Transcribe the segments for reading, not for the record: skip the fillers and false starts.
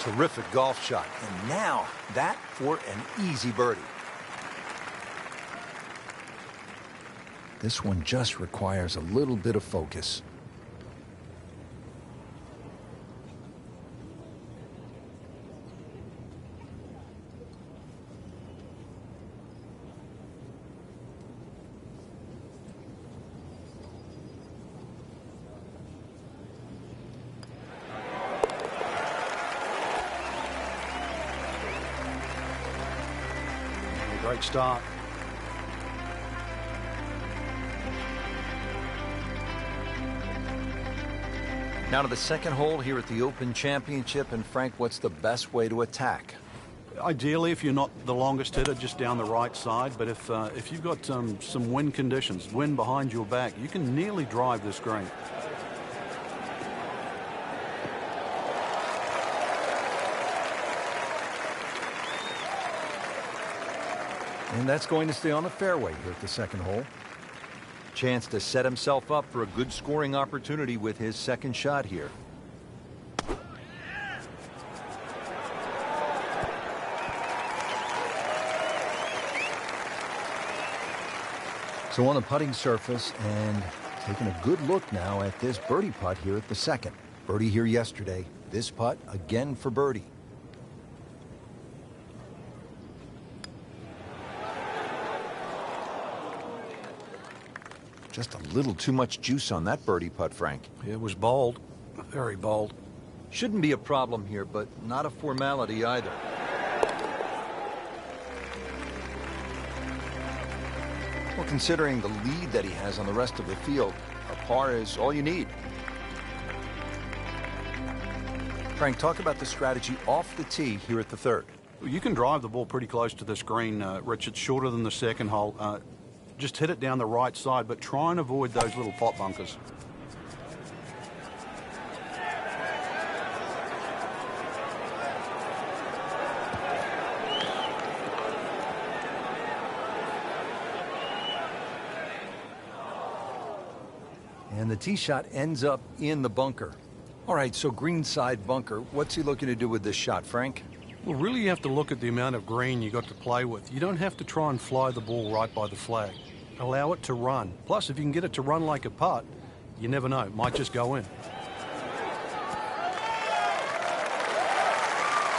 Terrific golf shot. And now that for an easy birdie. This one just requires a little bit of focus. Great start. Now to the second hole here at the Open Championship. And Frank, what's the best way to attack? Ideally, if you're not the longest hitter, just down the right side. But if you've got some wind conditions, wind behind your back, you can nearly drive this green. And that's going to stay on the fairway here at the second hole. Chance to set himself up for a good scoring opportunity with his second shot here. So on the putting surface, and taking a good look now at this birdie putt here at the second. Birdie here yesterday. This putt again for birdie. Just a little too much juice on that birdie putt, Frank. It was bold, very bold. Shouldn't be a problem here, but not a formality either. Well, considering the lead that he has on the rest of the field, a par is all you need. Frank, talk about the strategy off the tee here at the third. You can drive the ball pretty close to this green, Rich. It's shorter than the second hole. Just hit it down the right side, but try and avoid those little pot bunkers. And the tee shot ends up in the bunker. All right, so greenside bunker. What's he looking to do with this shot, Frank? Well, really you have to look at the amount of green you got to play with. You don't have to try and fly the ball right by the flag. Allow it to run. Plus, if you can get it to run like a putt, you never know. It might just go in.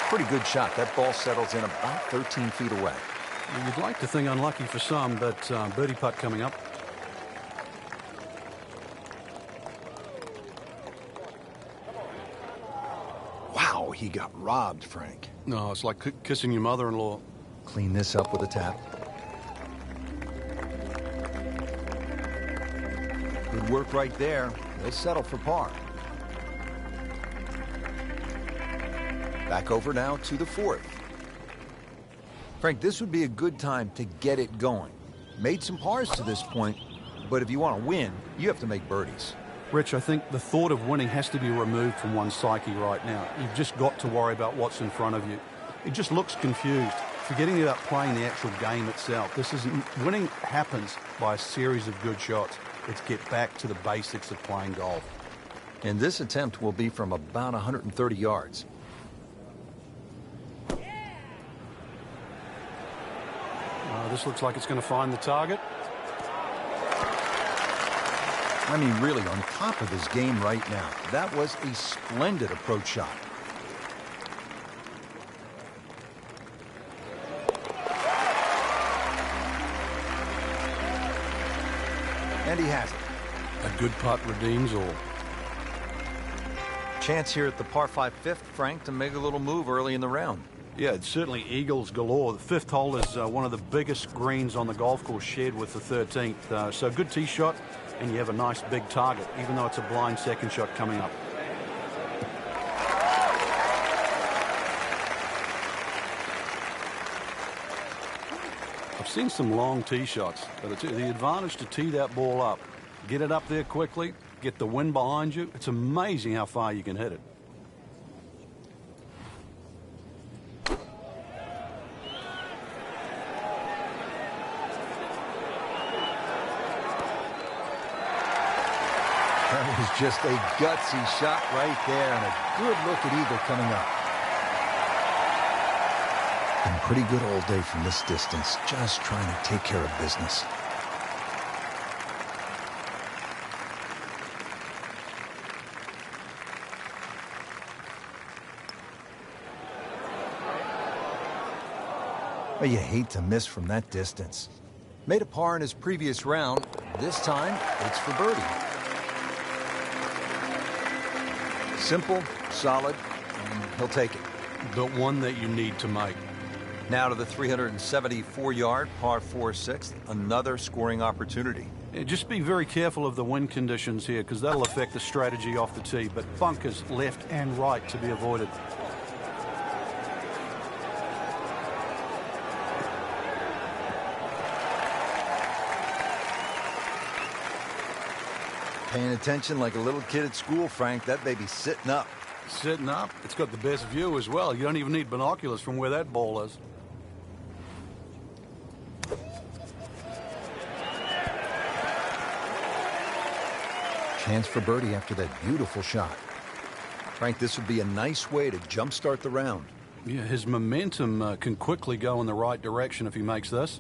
Pretty good shot. That ball settles in about 13 feet away. You'd like to think unlucky for some, but birdie putt coming up. Wow, he got robbed, Frank. No, it's like kissing your mother-in-law. Clean this up with a tap. Good work right there. They'll settle for par. Back over now to the fourth. Frank, this would be a good time to get it going. Made some pars to this point, but if you want to win, you have to make birdies. Rich, I think the thought of winning has to be removed from one's psyche right now. You've just got to worry about what's in front of you. It just looks confused, forgetting about playing the actual game itself. Winning happens by a series of good shots. Let's get back to the basics of playing golf. And this attempt will be from about 130 yards. This looks like it's going to find the target. I mean, really on top of his game right now. That was a splendid approach shot. And he has it. A good putt redeems all. Chance here at the par 5 fifth, Frank, to make a little move early in the round. Yeah, it's certainly eagles galore. The fifth hole is one of the biggest greens on the golf course, shared with the 13th. So good tee shot, and you have a nice big target, even though it's a blind second shot coming up. I've seen some long tee shots, but it's the advantage to tee that ball up. Get it up there quickly, get the wind behind you. It's amazing how far you can hit it. That was just a gutsy shot right there, and a good look at eagle coming up. Been pretty good all day from this distance, just trying to take care of business. Well, you hate to miss from that distance. Made a par in his previous round. This time, it's for birdie. Simple, solid, and he'll take it. But one that you need to make. Now to the 374-yard par 4-6, another scoring opportunity. Yeah, just be very careful of the wind conditions here because that'll affect the strategy off the tee. But bunkers left and right to be avoided. Paying attention like a little kid at school, Frank. That baby's sitting up. Sitting up. It's got the best view as well. You don't even need binoculars from where that ball is. Chance for birdie after that beautiful shot. Frank, this would be a nice way to jumpstart the round. Yeah, his momentum can quickly go in the right direction if he makes this.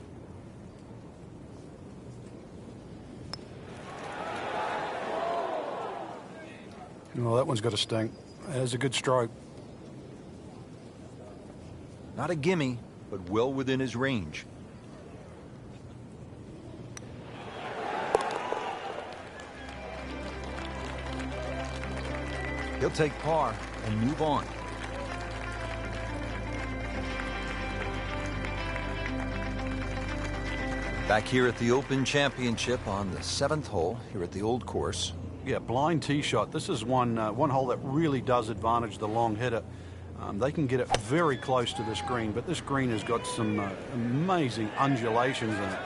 Well, that one's got a stink. That's a good stroke. Not a gimme, but well within his range. He'll take par and move on. Back here at the Open Championship on the 7th hole here at the Old Course. Yeah, blind tee shot. This is one hole that really does advantage the long hitter. They can get it very close to this green, but this green has got some amazing undulations in it.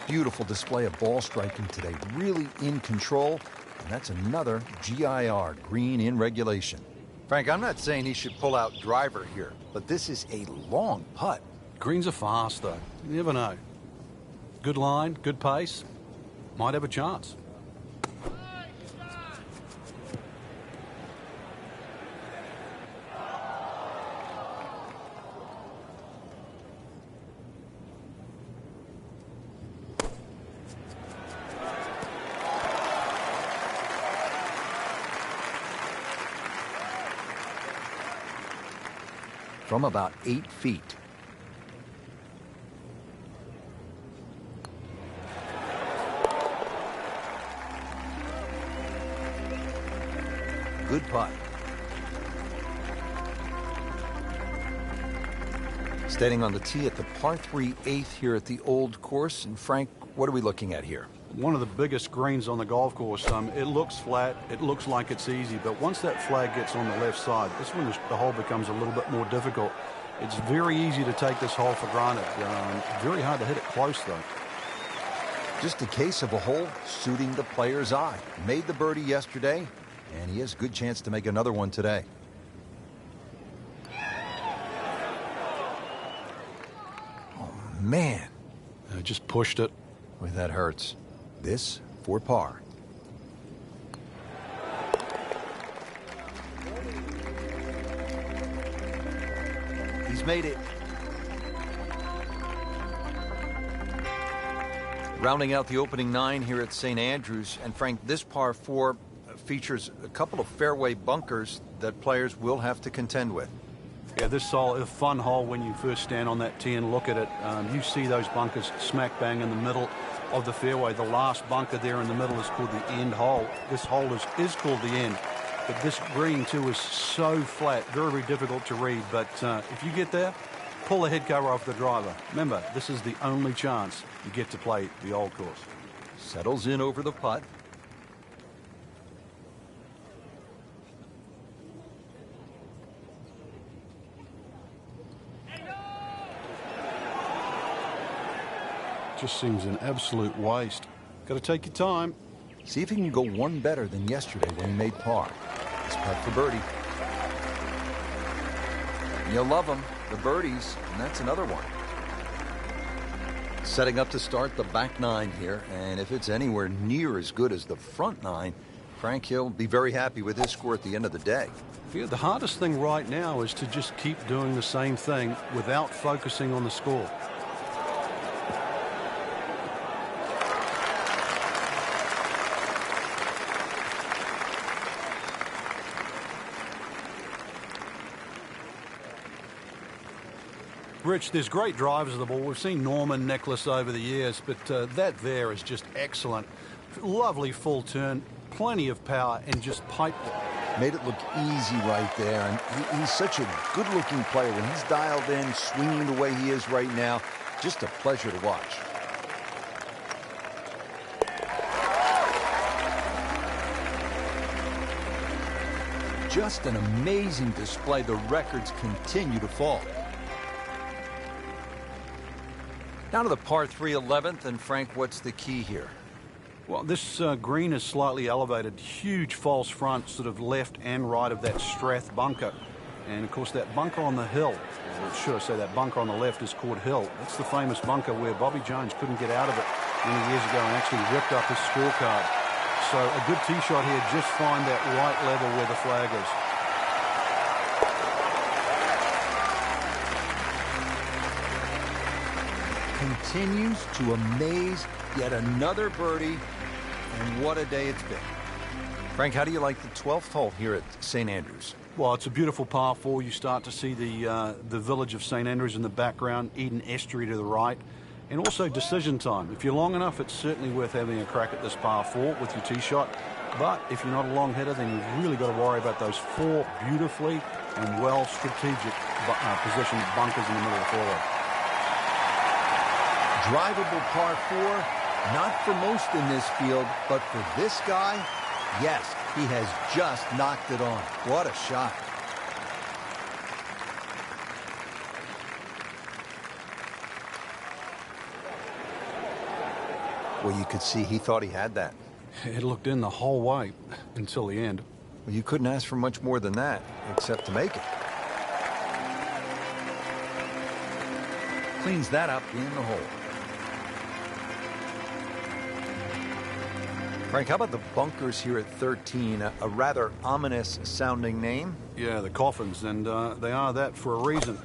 Beautiful display of ball striking today. Really in control. And that's another GIR, green in regulation. Frank, I'm not saying he should pull out driver here, but this is a long putt. Greens are fast, though. You never know. Good line, good pace. Might have a chance. From about 8 feet. Good putt. Standing on the tee at the par 3 8th here at the Old Course. And Frank, what are we looking at here? One of the biggest greens on the golf course. It looks flat, it looks like it's easy, but once that flag gets on the left side, this one, the hole becomes a little bit more difficult. It's very easy to take this hole for granted. Very hard to hit it close, though. Just a case of a hole suiting the player's eye. Made the birdie yesterday, and he has a good chance to make another one today. Oh, man. Just pushed it. Boy, that hurts. This for par. He's made it. Rounding out the opening 9 here at St. Andrews. And Frank, this par 4 features a couple of fairway bunkers that players will have to contend with. Yeah, this is a fun hole when you first stand on that tee and look at it. You see those bunkers smack bang in the middle of the fairway. The last bunker there in the middle is called the end hole. This hole is called the end. But this green, too, is so flat, very, very difficult to read. But if you get there, pull the head cover off the driver. Remember, this is the only chance you get to play the Old Course. Settles in over the putt. Just seems an absolute waste. Got to take your time. See if he can go one better than yesterday when he made par. This putt for birdie. You'll love them, the birdies, and that's another one. Setting up to start the back 9 here, and if it's anywhere near as good as the front 9, Frank, he'll be very happy with his score at the end of the day. Yeah, the hardest thing right now is to just keep doing the same thing without focusing on the score. Rich, there's great drivers of the ball. We've seen Norman, Nicholas over the years, but that there is just excellent. Lovely full turn, plenty of power, and just piped it. Made it look easy right there, and he's such a good-looking player. When he's dialed in, swinging the way he is right now, just a pleasure to watch. Just an amazing display. The records continue to fall. Down to the par 3 11th, and Frank, what's the key here? Well, this green is slightly elevated. Huge false front, sort of left and right of that Strath bunker. And, of course, that bunker on the hill, or should I say that bunker on the left is called Hill. That's the famous bunker where Bobby Jones couldn't get out of it many years ago and actually ripped up his scorecard. So a good tee shot here, just find that right level where the flag is. Continues to amaze. Yet another birdie, and what a day it's been. Frank, how do you like the 12th hole here at St. Andrews? Well, it's a beautiful par 4. You start to see the village of St. Andrews in the background, Eden Estuary to the right, and also decision time. If you're long enough, it's certainly worth having a crack at this par 4 with your tee shot. But if you're not a long hitter, then you've really got to worry about those 4 beautifully and well strategic positioned bunkers in the middle of the fairway. Drivable par 4. Not for most in this field, but for this guy, yes, he has just knocked it on. What a shot. Well, you could see he thought he had that. It looked in the whole way until the end. Well, you couldn't ask for much more than that, except to make it. Cleans that up in the hole. Frank, how about the bunkers here at 13? A rather ominous sounding name. Yeah, the coffins, and they are that for a reason.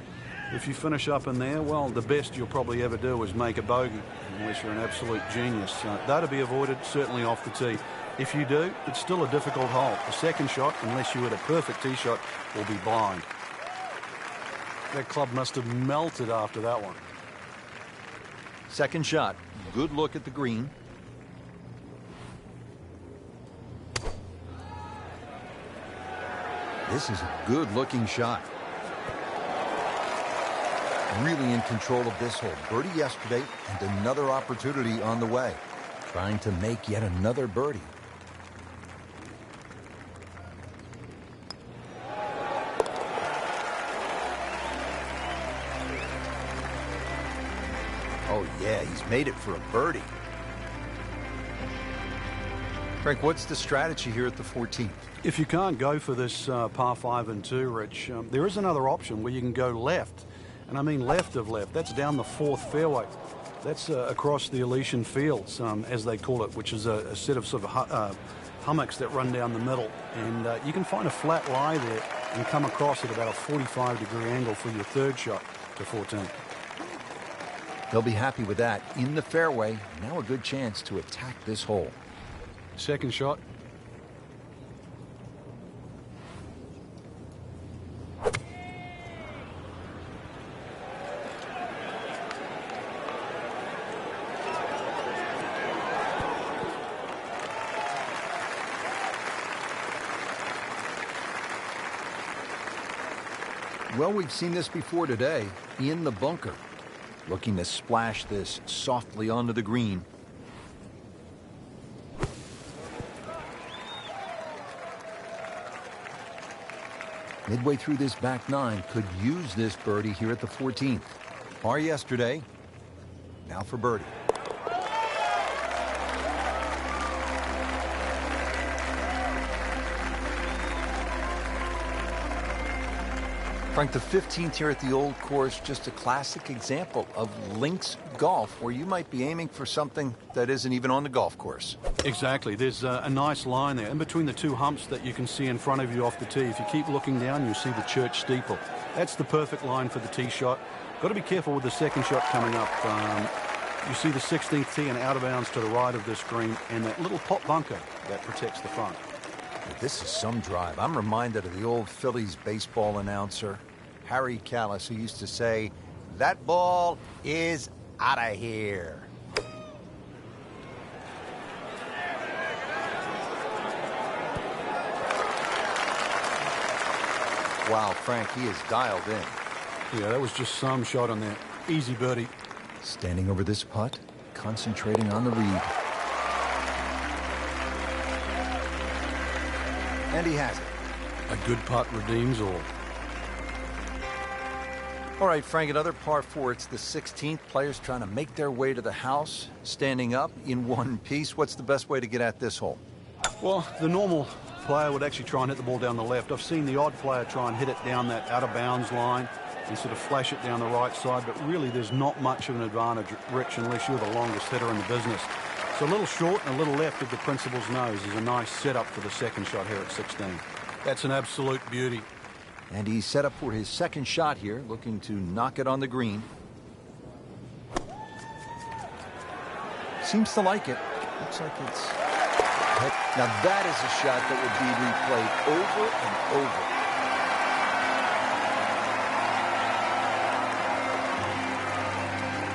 If you finish up in there, well, the best you'll probably ever do is make a bogey, unless you're an absolute genius. That'll be avoided, certainly off the tee. If you do, it's still a difficult hole. The second shot, unless you hit a perfect tee shot, will be blind. That club must have melted after that one. Second shot, good look at the green. This is a good-looking shot. Really in control of this hole. Birdie yesterday and another opportunity on the way. Trying to make yet another birdie. Oh, yeah, he's made it for a birdie. Frank, what's the strategy here at the 14th? If you can't go for this par 5 and 2, Rich, there is another option where you can go left. And I mean left of left. That's down the 4th fairway. That's across the Elysian Fields, as they call it, which is a set of sort of hummocks that run down the middle. And you can find a flat lie there and come across at about a 45-degree angle for your third shot to 14. They'll be happy with that. In the fairway, now a good chance to attack this hole. Second shot. Well, we've seen this before today, in the bunker. Looking to splash this softly onto the green. Midway through this back 9, could use this birdie here at the 14th. Par yesterday, now for birdie. Frank, the 15th here at the Old Course, just a classic example of links golf, where you might be aiming for something that isn't even on the golf course. Exactly. There's a nice line there in between the two humps that you can see in front of you off the tee. If you keep looking down, you'll see the church steeple. That's the perfect line for the tee shot. Got to be careful with the second shot coming up. You see the 16th tee and out of bounds to the right of this green, and that little pop bunker that protects the front. This is some drive. I'm reminded of the old Phillies baseball announcer, Harry Callis, who used to say, "That ball is out of here." Wow, Frank, he is dialed in. Yeah, that was just some shot on there. Easy birdie. Standing over this putt, concentrating on the read. And he has it. A good putt redeems all. All right, Frank, another par 4. It's the 16th. Players trying to make their way to the house, standing up in one piece. What's the best way to get at this hole? Well, the normal player would actually try and hit the ball down the left. I've seen the odd player try and hit it down that out of bounds line and sort of flash it down the right side, but really there's not much of an advantage, Rich, unless you're the longest hitter in the business. So a little short and a little left of the principal's nose is a nice setup for the second shot here at 16. That's an absolute beauty. And he's set up for his second shot here, looking to knock it on the green. Seems to like it. Looks like it's... Now that is a shot that would be replayed over and over.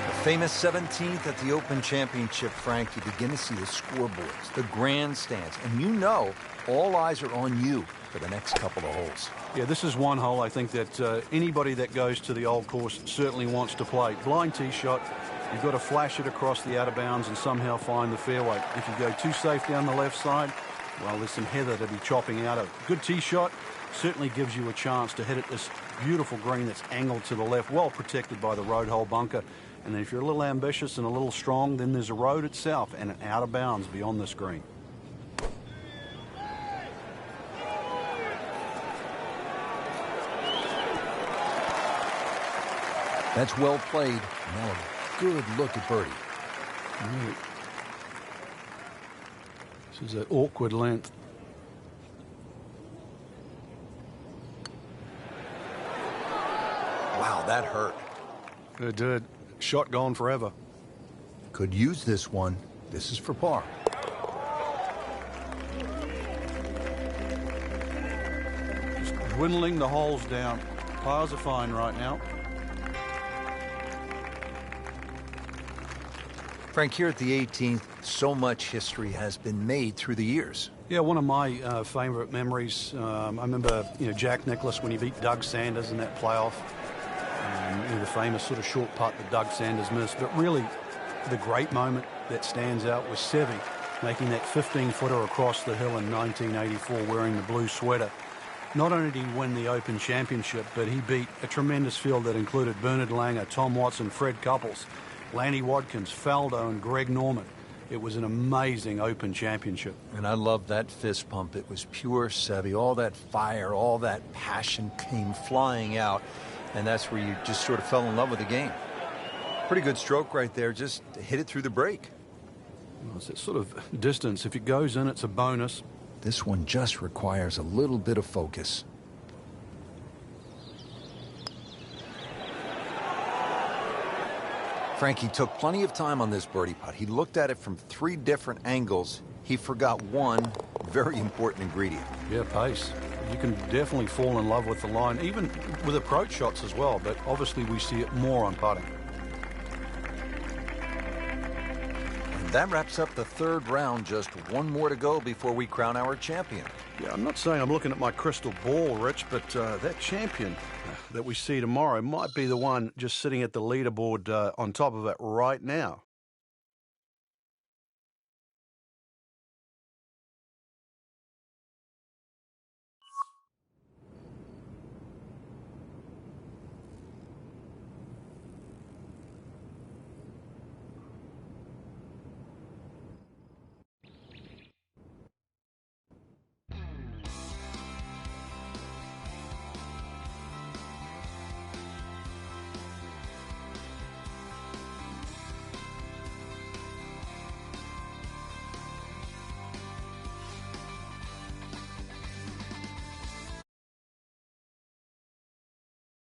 The famous 17th at the Open Championship, Frank. You begin to see the scoreboards, the grandstands, and you know all eyes are on you for the next couple of holes. Yeah, this is one hole I think that anybody that goes to the Old Course certainly wants to play. Blind tee shot. You've got to flash it across the out of bounds and somehow find the fairway. If you go too safe down the left side, well, there's some heather to be chopping out of. Good tee shot certainly gives you a chance to hit it this beautiful green that's angled to the left, well protected by the road hole bunker. And then if you're a little ambitious and a little strong, then there's a road itself and an out of bounds beyond this green. That's well played. Now a good look at birdie. This is an awkward length. Wow, that hurt. It did. Shot gone forever. Could use this one. This is for par. Just dwindling the holes down. Pars are fine right now. Frank, here at the 18th, so much history has been made through the years. Yeah, one of my favorite memories, I remember Jack Nicklaus when he beat Doug Sanders in that playoff. The famous sort of short putt that Doug Sanders missed. But really, the great moment that stands out was Seve making that 15-footer across the hill in 1984 wearing the blue sweater. Not only did he win the Open Championship, but he beat a tremendous field that included Bernard Langer, Tom Watson, Fred Couples, Lanny Wadkins, Faldo, and Greg Norman. It was an amazing Open Championship. And I love that fist pump. It was pure Seve. All that fire, all that passion came flying out. And that's where you just sort of fell in love with the game. Pretty good stroke right there. Just hit it through the break. Well, it's that sort of distance. If it goes in, it's a bonus. This one just requires a little bit of focus. Frankie took plenty of time on this birdie putt. He looked at it from 3 different angles. He forgot one very important ingredient. Yeah, pace. You can definitely fall in love with the line, even with approach shots as well, but obviously we see it more on putting. And that wraps up the 3rd round. Just one more to go before we crown our champion. Yeah, I'm not saying I'm looking at my crystal ball, Rich, but that champion that we see tomorrow might be the one just sitting at the leaderboard on top of it right now.